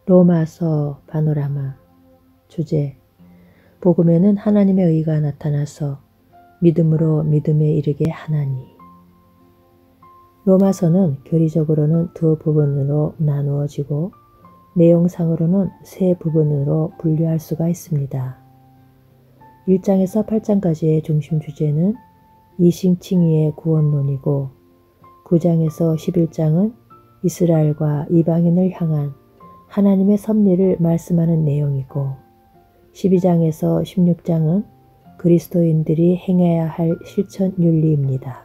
로마서 파노라마. 주제: 복음에는 하나님의 의가 나타나서 믿음으로 믿음에 이르게 하나니. 로마서는 교리적으로는 두 부분으로 나누어지고 내용상으로는 세 부분으로 분류할 수가 있습니다. 1장에서 8장까지의 중심 주제는 이신칭의의 구원론이고 9장에서 11장은 이스라엘과 이방인을 향한 하나님의 섭리를 말씀하는 내용이고 12장에서 16장은 그리스도인들이 행해야 할 실천 윤리입니다.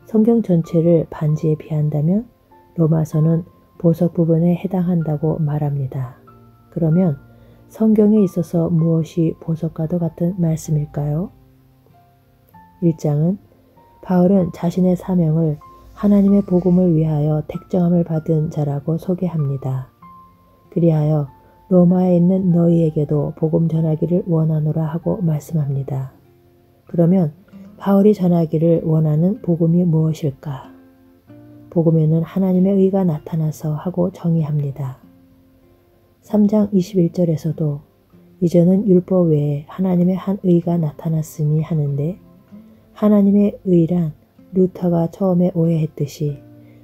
성경 전체를 반지에 비한다면 로마서는 보석 부분에 해당한다고 말합니다. 그러면 성경에 있어서 무엇이 보석과도 같은 말씀일까요? 1장은 바울은 자신의 사명을 하나님의 복음을 위하여 택정함을 받은 자라고 소개합니다. 그리하여 로마에 있는 너희에게도 복음 전하기를 원하노라 하고 말씀합니다. 그러면 바울이 전하기를 원하는 복음이 무엇일까? 복음에는 하나님의 의가 나타나서 하고 정의합니다. 3장 21절에서도 이제는 율법 외에 하나님의 한 의가 나타났으니 하는데 하나님의 의란 루터가 처음에 오해했듯이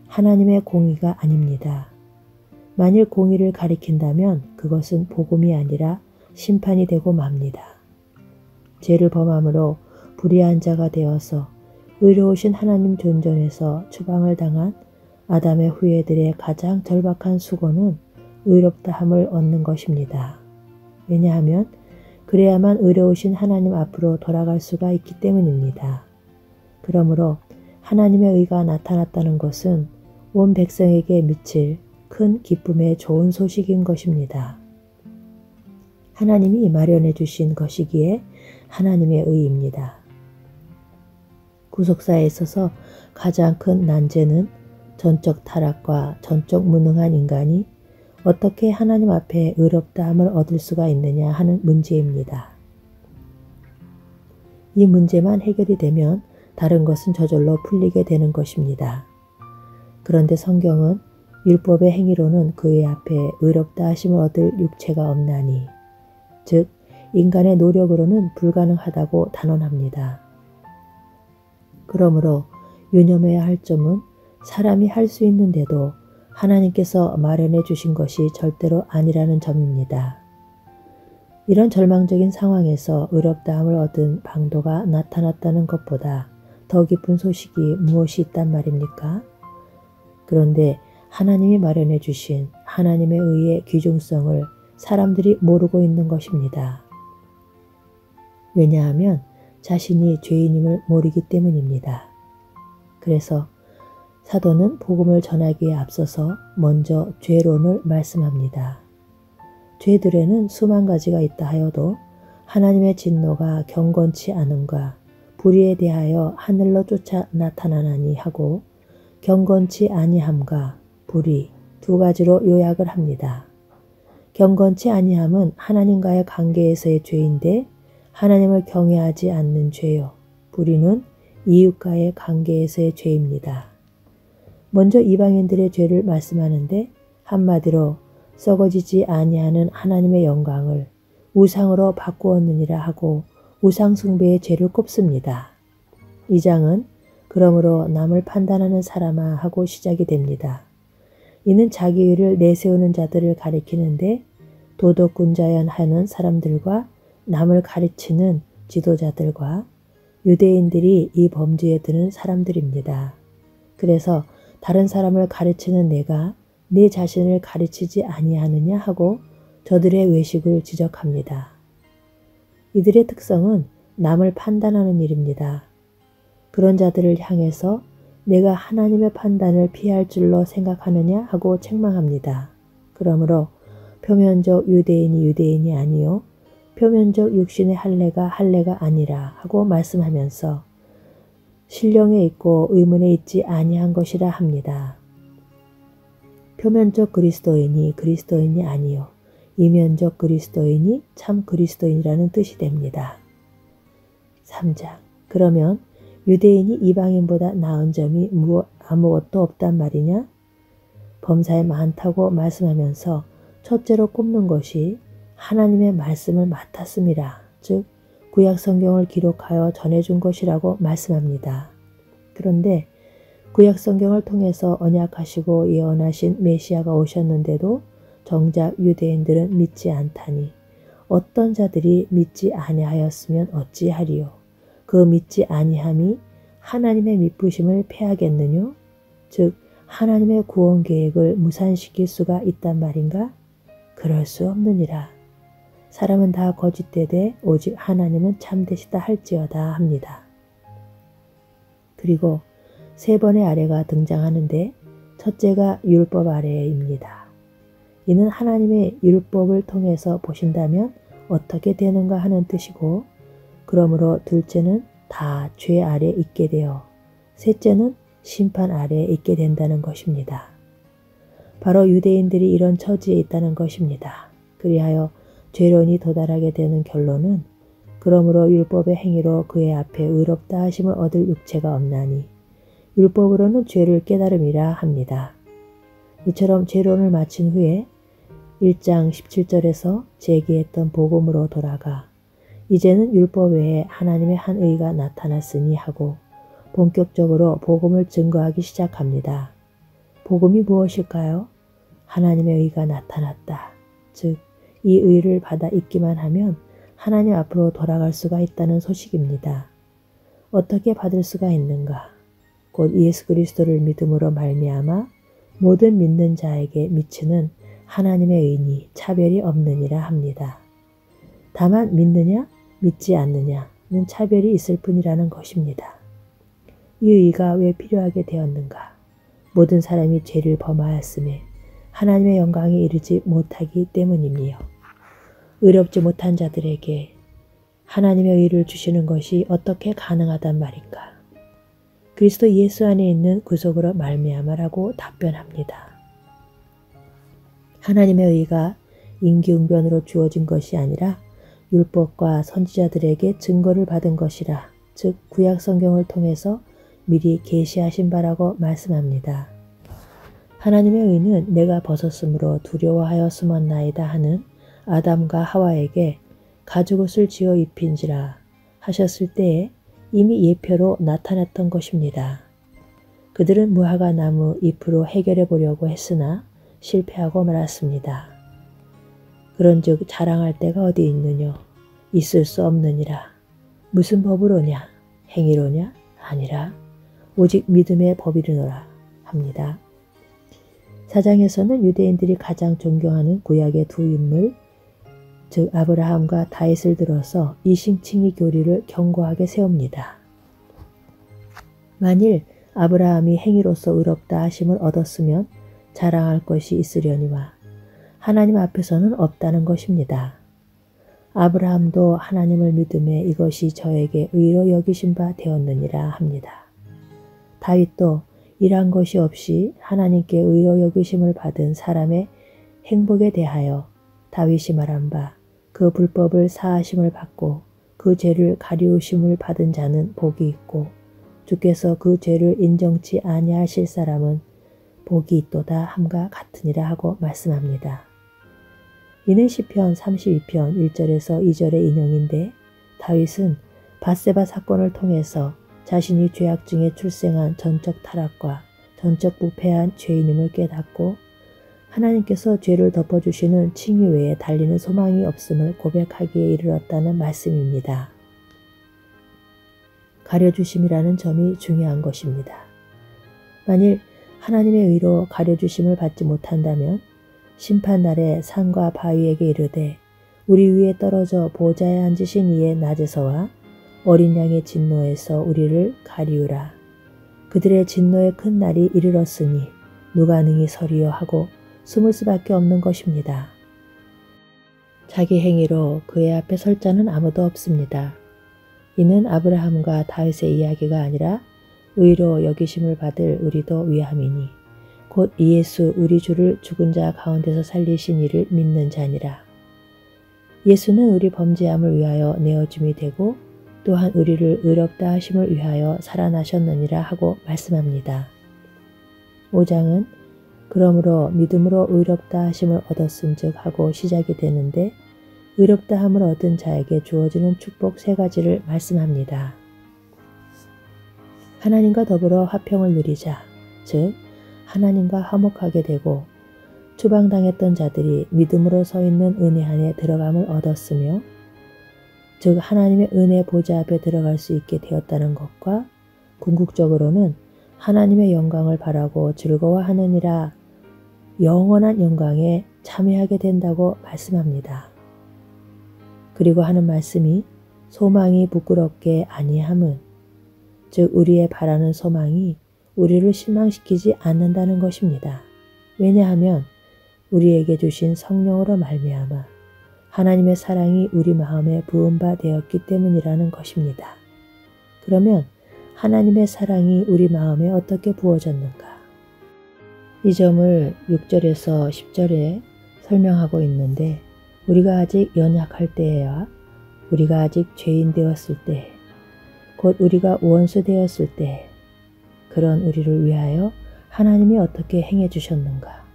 하나님의 공의가 아닙니다. 만일 공의를 가리킨다면 그것은 복음이 아니라 심판이 되고 맙니다. 죄를 범함으로 불의한 자가 되어서 의로우신 하나님 존전에서 추방을 당한 아담의 후예들의 가장 절박한 수고는 의롭다함을 얻는 것입니다. 왜냐하면 그래야만 의로우신 하나님 앞으로 돌아갈 수가 있기 때문입니다. 그러므로 하나님의 의가 나타났다는 것은 온 백성에게 미칠 큰 기쁨의 좋은 소식인 것입니다. 하나님이 마련해 주신 것이기에 하나님의 의입니다. 구속사에 있어서 가장 큰 난제는 전적 타락과 전적 무능한 인간이 어떻게 하나님 앞에 의롭다함을 얻을 수가 있느냐 하는 문제입니다. 이 문제만 해결이 되면 다른 것은 저절로 풀리게 되는 것입니다. 그런데 성경은 율법의 행위로는 그의 앞에 의롭다 하심을 얻을 육체가 없나니, 즉 인간의 노력으로는 불가능하다고 단언합니다. 그러므로 유념해야 할 점은 사람이 할 수 있는데도 하나님께서 마련해 주신 것이 절대로 아니라는 점입니다. 이런 절망적인 상황에서 의롭다함을 얻은 방도가 나타났다는 것보다 더 깊은 소식이 무엇이 있단 말입니까? 그런데 하나님이 마련해 주신 하나님의 의의 귀중성을 사람들이 모르고 있는 것입니다. 왜냐하면 자신이 죄인임을 모르기 때문입니다. 그래서 사도는 복음을 전하기에 앞서서 먼저 죄론을 말씀합니다. 죄들에는 수만 가지가 있다 하여도 하나님의 진노가 경건치 않음과 불의에 대하여 하늘로 쫓아 나타나나니 하고 경건치 아니함과 불의 두 가지로 요약을 합니다. 경건치 아니함은 하나님과의 관계에서의 죄인데 하나님을 경외하지 않는 죄요. 불의는 이웃과의 관계에서의 죄입니다. 먼저 이방인들의 죄를 말씀하는데 한마디로 썩어지지 아니하는 하나님의 영광을 우상으로 바꾸었느니라 하고 우상 숭배의 죄를 꼽습니다. 2장은 그러므로 남을 판단하는 사람아 하고 시작이 됩니다. 이는 자기 의를 내세우는 자들을 가리키는데 도덕군자연 하는 사람들과 남을 가르치는 지도자들과 유대인들이 이 범죄에 드는 사람들입니다. 그래서 다른 사람을 가르치는 내가 내 자신을 가르치지 아니하느냐 하고 저들의 외식을 지적합니다. 이들의 특성은 남을 판단하는 일입니다. 그런 자들을 향해서 내가 하나님의 판단을 피할 줄로 생각하느냐 하고 책망합니다. 그러므로 표면적 유대인이 유대인이 아니요 표면적 육신의 할례가 아니라 하고 말씀하면서 신령에 있고 의문에 있지 아니한 것이라 합니다. 표면적 그리스도인이 그리스도인이 아니요 이면적 그리스도인이 참 그리스도인이라는 뜻이 됩니다. 3장. 그러면 유대인이 이방인보다 나은 점이 아무것도 없단 말이냐? 범사에 많다고 말씀하면서 첫째로 꼽는 것이 하나님의 말씀을 맡았음이라, 즉 구약 성경을 기록하여 전해준 것이라고 말씀합니다. 그런데 구약 성경을 통해서 언약하시고 예언하신 메시아가 오셨는데도 정작 유대인들은 믿지 않다니, 어떤 자들이 믿지 아니하였으면 어찌하리요. 그 믿지 아니함이 하나님의 미쁘심을 패하겠느뇨? 즉 하나님의 구원 계획을 무산시킬 수가 있단 말인가? 그럴 수 없느니라. 사람은 다 거짓되되 오직 하나님은 참되시다 할지어다 합니다. 그리고 세 번의 아래가 등장하는데 첫째가 율법 아래입니다. 이는 하나님의 율법을 통해서 보신다면 어떻게 되는가 하는 뜻이고, 그러므로 둘째는 다 죄 아래 있게 되어 셋째는 심판 아래에 있게 된다는 것입니다. 바로 유대인들이 이런 처지에 있다는 것입니다. 그리하여 죄론이 도달하게 되는 결론은 그러므로 율법의 행위로 그의 앞에 의롭다 하심을 얻을 육체가 없나니 율법으로는 죄를 깨달음이라 합니다. 이처럼 죄론을 마친 후에 1장 17절에서 제기했던 복음으로 돌아가 이제는 율법 외에 하나님의 한 의가 나타났으니 하고 본격적으로 복음을 증거하기 시작합니다. 복음이 무엇일까요? 하나님의 의가 나타났다. 즉, 이 의를 받아 있기만 하면 하나님 앞으로 돌아갈 수가 있다는 소식입니다. 어떻게 받을 수가 있는가? 곧 예수 그리스도를 믿음으로 말미암아 모든 믿는 자에게 미치는 하나님의 의니 차별이 없느니라 합니다. 다만 믿느냐 믿지 않느냐는 차별이 있을 뿐이라는 것입니다. 이 의가 왜 필요하게 되었는가? 모든 사람이 죄를 범하였음에 하나님의 영광에 이르지 못하기 때문이며, 의롭지 못한 자들에게 하나님의 의를 주시는 것이 어떻게 가능하단 말인가? 그리스도 예수 안에 있는 구속으로 말미암아라고 답변합니다. 하나님의 의가 임기응변으로 주어진 것이 아니라 율법과 선지자들에게 증거를 받은 것이라, 즉 구약 성경을 통해서 미리 계시하신 바라고 말씀합니다. 하나님의 의는 내가 벗었으므로 두려워하여 숨었나이다 하는 아담과 하와에게 가죽옷을 지어 입힌지라 하셨을 때에 이미 예표로 나타났던 것입니다. 그들은 무화과 나무 잎으로 해결해 보려고 했으나 실패하고 말았습니다. 그런즉 자랑할 데가 어디 있느뇨? 있을 수 없느니라. 무슨 법으로냐? 행위로냐? 아니라 오직 믿음의 법이르노라 합니다. 4장에서는 유대인들이 가장 존경하는 구약의 두 인물, 즉 아브라함과 다윗을 들어서 이심칭의 교리를 견고하게 세웁니다. 만일 아브라함이 행위로서 의롭다 하심을 얻었으면 자랑할 것이 있으려니와 하나님 앞에서는 없다는 것입니다. 아브라함도 하나님을 믿음에 이것이 저에게 의로 여기신 바 되었느니라 합니다. 다윗도 일한 것이 없이 하나님께 의로 여기심을 받은 사람의 행복에 대하여 다윗이 말한 바 그 불법을 사하심을 받고 그 죄를 가리우심을 받은 자는 복이 있고 주께서 그 죄를 인정치 아니하실 사람은 복이 있도다 함과 같으니라 하고 말씀합니다. 이는 시편 32편 1절에서 2절의 인용인데, 다윗은 밧세바 사건을 통해서 자신이 죄악 중에 출생한 전적 타락과 전적 부패한 죄인임을 깨닫고 하나님께서 죄를 덮어주시는 칭의 외에 달리는 소망이 없음을 고백하기에 이르렀다는 말씀입니다. 가려주심이라는 점이 중요한 것입니다. 만일 하나님의 의로 가려주심을 받지 못한다면 심판날에 산과 바위에게 이르되 우리 위에 떨어져 보좌에 앉으신 이의 낮에서와 어린 양의 진노에서 우리를 가리우라. 그들의 진노의 큰 날이 이르렀으니 누가 능히 서리요 하고 숨을 수밖에 없는 것입니다. 자기 행위로 그의 앞에 설 자는 아무도 없습니다. 이는 아브라함과 다윗의 이야기가 아니라 의로 여기심을 받을 우리도 위함이니 곧 예수 우리 주를 죽은 자 가운데서 살리신 이를 믿는 자니라. 예수는 우리 범죄함을 위하여 내어줌이 되고 또한 우리를 의롭다 하심을 위하여 살아나셨느니라 하고 말씀합니다. 5장은 그러므로 믿음으로 의롭다 하심을 얻었은즉 하고 시작이 되는데 의롭다 함을 얻은 자에게 주어지는 축복 세 가지를 말씀합니다. 하나님과 더불어 화평을 누리자, 즉 하나님과 화목하게 되고 추방당했던 자들이 믿음으로 서 있는 은혜 안에 들어감을 얻었으며 즉 하나님의 은혜 보좌 앞에 들어갈 수 있게 되었다는 것과 궁극적으로는 하나님의 영광을 바라고 즐거워하느니라 영원한 영광에 참여하게 된다고 말씀합니다. 그리고 하는 말씀이 소망이 부끄럽게 아니함은 즉 우리의 바라는 소망이 우리를 실망시키지 않는다는 것입니다. 왜냐하면 우리에게 주신 성령으로 말미암아 하나님의 사랑이 우리 마음에 부은 바 되었기 때문이라는 것입니다. 그러면 하나님의 사랑이 우리 마음에 어떻게 부어졌는가? 이 점을 6절에서 10절에 설명하고 있는데 우리가 아직 연약할 때와 우리가 아직 죄인 되었을 때, 곧 우리가 원수 되었을 때 그런 우리를 위하여 하나님이 어떻게 행해 주셨는가?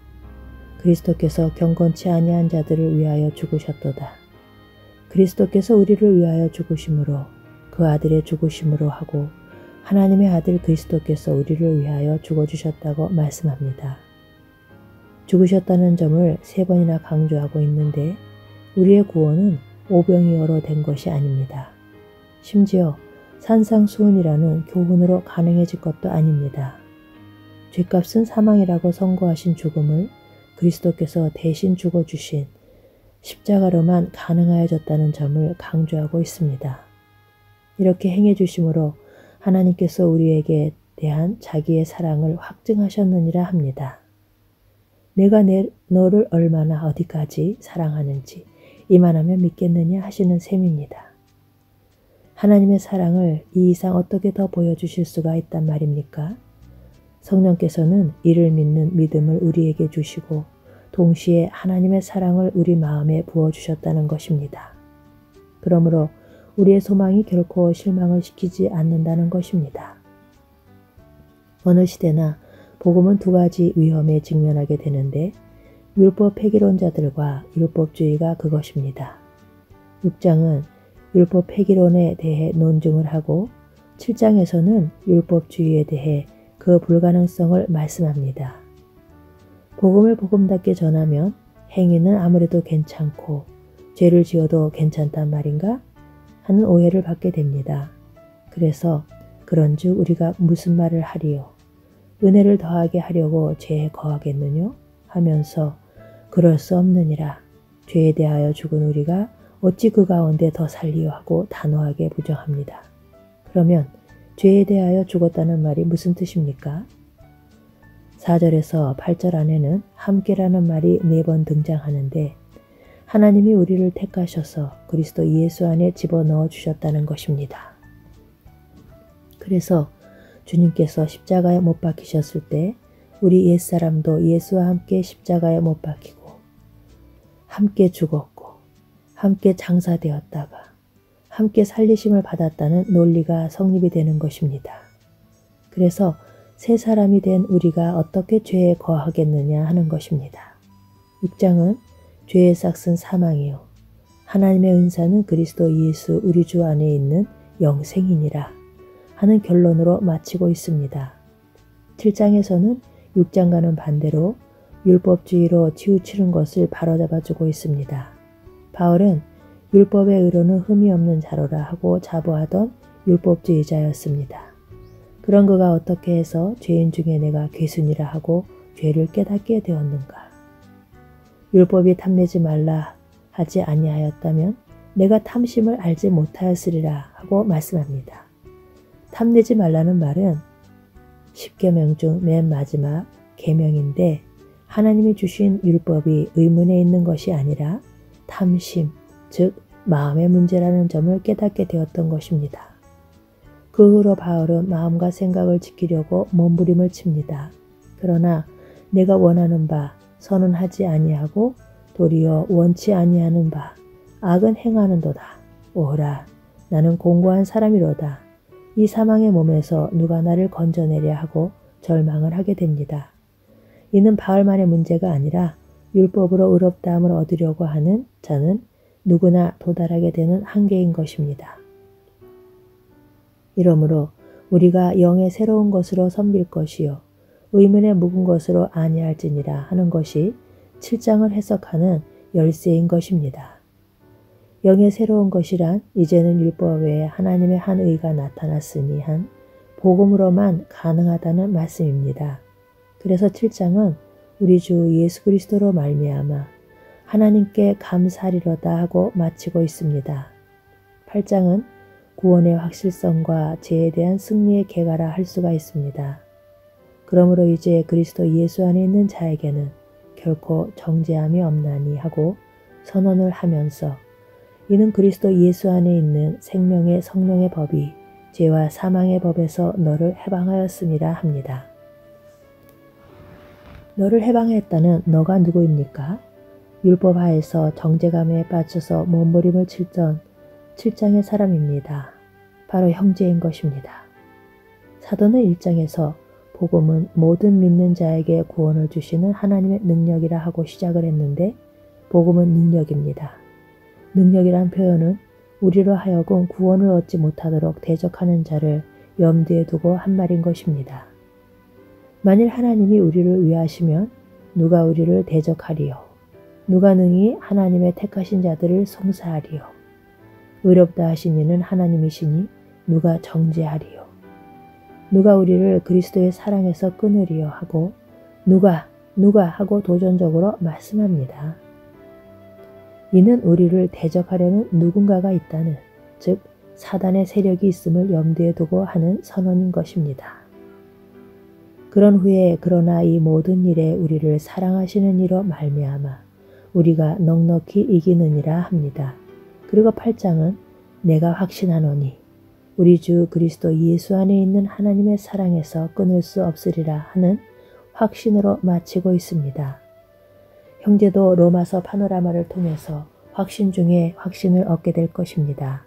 그리스도께서 경건치 아니한 자들을 위하여 죽으셨도다. 그리스도께서 우리를 위하여 죽으심으로 그 아들의 죽으심으로 하고 하나님의 아들 그리스도께서 우리를 위하여 죽어주셨다고 말씀합니다. 죽으셨다는 점을 3번이나 강조하고 있는데 우리의 구원은 오병이어로 된 것이 아닙니다. 심지어 산상수훈이라는 교훈으로 가능해질 것도 아닙니다. 죄값은 사망이라고 선고하신 죽음을 그리스도께서 대신 죽어주신 십자가로만 가능하여졌다는 점을 강조하고 있습니다. 이렇게 행해 주심으로 하나님께서 우리에게 대한 자기의 사랑을 확증하셨느니라 합니다. 내가 너를 얼마나 어디까지 사랑하는지 이만하면 믿겠느냐 하시는 셈입니다. 하나님의 사랑을 이 이상 어떻게 더 보여주실 수가 있단 말입니까? 성령께서는 이를 믿는 믿음을 우리에게 주시고 동시에 하나님의 사랑을 우리 마음에 부어주셨다는 것입니다. 그러므로 우리의 소망이 결코 실망을 시키지 않는다는 것입니다. 어느 시대나 복음은 2가지 위험에 직면하게 되는데 율법 폐기론자들과 율법주의가 그것입니다. 6장은 율법 폐기론에 대해 논증을 하고 7장에서는 율법주의에 대해 그 불가능성을 말씀합니다. 복음을 복음답게 전하면 행위는 아무래도 괜찮고 죄를 지어도 괜찮단 말인가? 하는 오해를 받게 됩니다. 그래서 그런즉 우리가 무슨 말을 하리요? 은혜를 더하게 하려고 죄에 거하겠느뇨? 하면서 그럴 수 없느니라. 죄에 대하여 죽은 우리가 어찌 그 가운데 더 살리요 하고 단호하게 부정합니다. 그러면 죄에 대하여 죽었다는 말이 무슨 뜻입니까? 4절에서 8절 안에는 함께라는 말이 4번 등장하는데 하나님이 우리를 택하셔서 그리스도 예수 안에 집어넣어 주셨다는 것입니다. 그래서 주님께서 십자가에 못 박히셨을 때 우리 옛사람도 예수와 함께 십자가에 못 박히고 함께 죽었고 함께 장사되었다가 함께 살리심을 받았다는 논리가 성립이 되는 것입니다. 그래서 새 사람이 된 우리가 어떻게 죄에 거하겠느냐 하는 것입니다. 6장은 죄의 삭은 사망이요 하나님의 은사는 그리스도 예수 우리 주 안에 있는 영생이니라 하는 결론으로 마치고 있습니다. 7장에서는 6장과는 반대로 율법주의로 치우치는 것을 바로잡아주고 있습니다. 바울은 율법의 의로는 흠이 없는 자로라 하고 자부하던 율법주의자였습니다. 그런 그가 어떻게 해서 죄인 중에 내가 괴순이라 하고 죄를 깨닫게 되었는가? 율법이 탐내지 말라 하지 아니하였다면 내가 탐심을 알지 못하였으리라 하고 말씀합니다. 탐내지 말라는 말은 10계명 중 맨 마지막 계명인데 하나님이 주신 율법이 의문에 있는 것이 아니라 탐심, 즉 마음의 문제라는 점을 깨닫게 되었던 것입니다. 그 후로 바울은 마음과 생각을 지키려고 몸부림을 칩니다. 그러나 내가 원하는 바 선은 하지 아니하고 도리어 원치 아니하는 바 악은 행하는도다. 오호라 나는 공고한 사람이로다. 이 사망의 몸에서 누가 나를 건져내랴 하고 절망을 하게 됩니다. 이는 바울만의 문제가 아니라 율법으로 의롭다함을 얻으려고 하는 자는 누구나 도달하게 되는 한계인 것입니다. 이러므로 우리가 영의 새로운 것으로 섬길 것이요 의문에 묵은 것으로 아니할지니라 하는 것이 7장을 해석하는 열쇠인 것입니다. 영의 새로운 것이란 이제는 율법 외에 하나님의 한 의가 나타났으니 한 복음으로만 가능하다는 말씀입니다. 그래서 7장은 우리 주 예수 그리스도로 말미암아 하나님께 감사하리로다 하고 마치고 있습니다. 8장은 구원의 확실성과 죄에 대한 승리의 계가라 할 수가 있습니다. 그러므로 이제 그리스도 예수 안에 있는 자에게는 결코 정죄함이 없나니 하고 선언을 하면서 이는 그리스도 예수 안에 있는 생명의 성령의 법이 죄와 사망의 법에서 너를 해방하였음이라 합니다. 너를 해방했다는 너가 누구입니까? 율법 하에서 정죄감에 빠져서 몸부림을 칠던 7장의 사람입니다. 바로 형제인 것입니다. 사도는 1장에서 복음은 모든 믿는 자에게 구원을 주시는 하나님의 능력이라 하고 시작을 했는데 복음은 능력입니다. 능력이란 표현은 우리로 하여금 구원을 얻지 못하도록 대적하는 자를 염두에 두고 한 말인 것입니다. 만일 하나님이 우리를 위하시면 누가 우리를 대적하리요? 누가 능히 하나님의 택하신 자들을 송사하리요? 의롭다 하신 이는 하나님이시니 누가 정죄하리요? 누가 우리를 그리스도의 사랑에서 끊으리요 하고 누가 하고 도전적으로 말씀합니다. 이는 우리를 대적하려는 누군가가 있다는 즉 사단의 세력이 있음을 염두에 두고 하는 선언인 것입니다. 그런 후에 그러나 이 모든 일에 우리를 사랑하시는 이로 말미암아 우리가 넉넉히 이기느니라 합니다. 그리고 8장은 내가 확신하노니 우리 주 그리스도 예수 안에 있는 하나님의 사랑에서 끊을 수 없으리라 하는 확신으로 마치고 있습니다. 형제도 로마서 파노라마를 통해서 확신 중에 확신을 얻게 될 것입니다.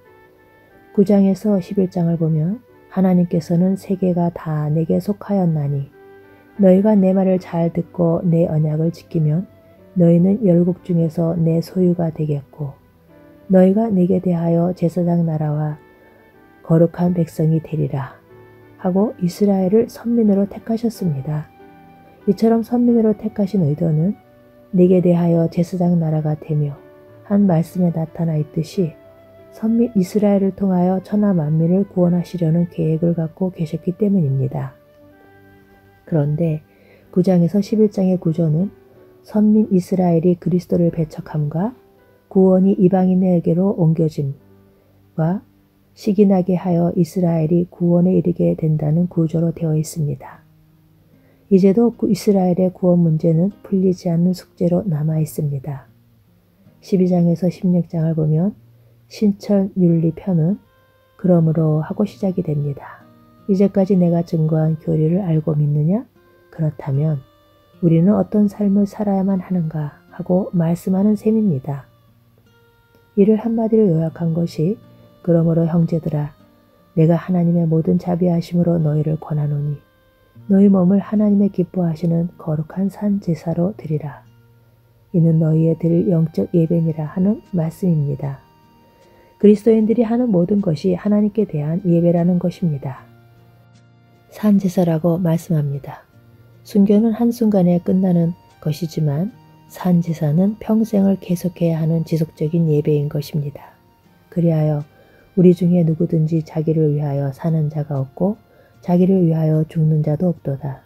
9장에서 11장을 보면 하나님께서는 세계가 다 내게 속하였나니 너희가 내 말을 잘 듣고 내 언약을 지키면 너희는 열국 중에서 내 소유가 되겠고 너희가 내게 대하여 제사장 나라와 거룩한 백성이 되리라 하고 이스라엘을 선민으로 택하셨습니다. 이처럼 선민으로 택하신 의도는 내게 대하여 제사장 나라가 되며 한 말씀에 나타나 있듯이 선민 이스라엘을 통하여 천하 만민을 구원하시려는 계획을 갖고 계셨기 때문입니다. 그런데 9장에서 11장의 구조는 선민 이스라엘이 그리스도를 배척함과 구원이 이방인에게로 옮겨짐과 시기 나게 하여 이스라엘이 구원에 이르게 된다는 구조로 되어 있습니다. 이제도 이스라엘의 구원 문제는 풀리지 않는 숙제로 남아 있습니다. 12장에서 16장을 보면 신천윤리편은 그러므로 하고 시작이 됩니다. 이제까지 내가 증거한 교리를 알고 믿느냐? 그렇다면 우리는 어떤 삶을 살아야만 하는가 하고 말씀하는 셈입니다. 이를 한마디로 요약한 것이 그러므로 형제들아 내가 하나님의 모든 자비하심으로 너희를 권하노니 너희 몸을 하나님의 기뻐하시는 거룩한 산 제사로 드리라. 이는 너희의 드릴 영적 예배니라 하는 말씀입니다. 그리스도인들이 하는 모든 것이 하나님께 대한 예배라는 것입니다. 산 제사라고 말씀합니다. 순교는 한순간에 끝나는 것이지만 산 제사는 평생을 계속해야 하는 지속적인 예배인 것입니다. 그리하여 우리 중에 누구든지 자기를 위하여 사는 자가 없고 자기를 위하여 죽는 자도 없도다.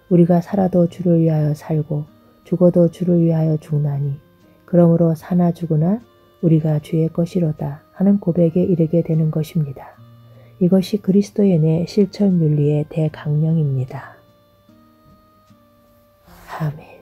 우리가 살아도 주를 위하여 살고 죽어도 주를 위하여 죽나니 그러므로 사나 죽으나 우리가 주의 것이로다 하는 고백에 이르게 되는 것입니다. 이것이 그리스도인의 실천윤리의 대강령입니다. 아멘.